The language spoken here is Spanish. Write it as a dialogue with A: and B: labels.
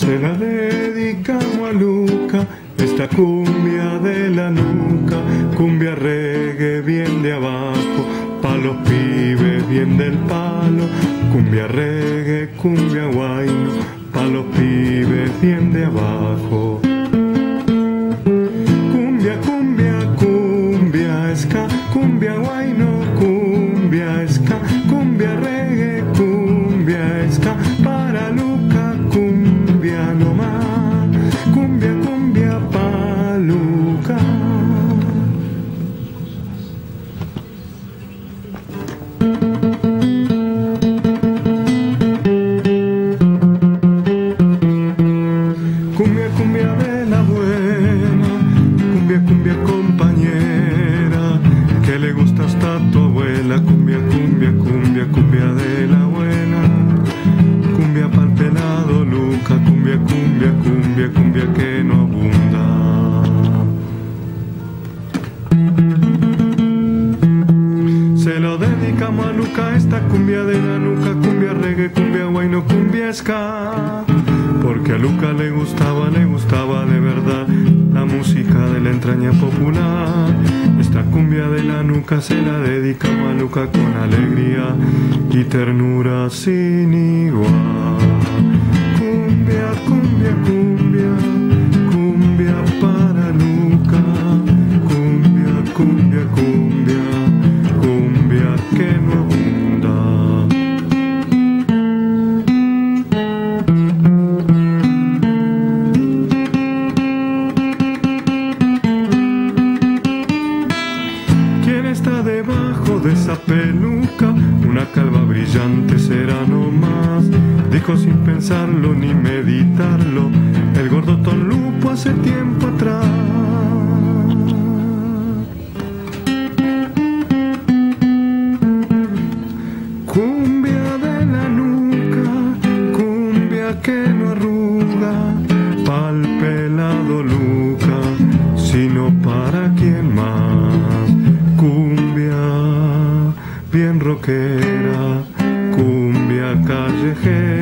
A: Se la dedicamos a Luca, esta cumbia de la nuca, cumbia reggae bien de abajo, pa' los pibes bien del palo, cumbia reggae, cumbia guayno, pa' los pibes bien de abajo. Cumbia, cumbia, cumbia, ska, cumbia guayno, cumbia, ska, cumbia reggae, cumbia, ska, para Luca, cumbia nomás, cumbia, cumbia pa' Luca. Cumbia, cumbia de la buena, cumbia, cumbia compañera, que le gusta hasta tu abuela, cumbia, cumbia, cumbia, cumbia de la buena, cumbia pa'l pelado Luca, cumbia, cumbia, cumbia, cumbia que no abunda. Se lo dedicamos a Luca, esta cumbia de la nuca, cumbia reggae, cumbia guayno, cumbia ska, porque a Luca le gustaba de verdad la música de la entraña popular. Esta cumbia de la nuca se la dedicamos a Luca con alegría y ternura sin igual. Cumbia, cumbia, cumbia, cumbia para Luca, cumbia, cumbia, cumbia, cumbia que no abunda. Está debajo de esa peluca, una calva brillante será nomás, dijo sin pensarlo ni meditarlo el gordo Tom Lupo hace tiempo atrás. Cumbia de la nuca, cumbia que no arruga, pa'l pelado Luca, sino para quien más. Cumbia bien rockera, cumbia callejera.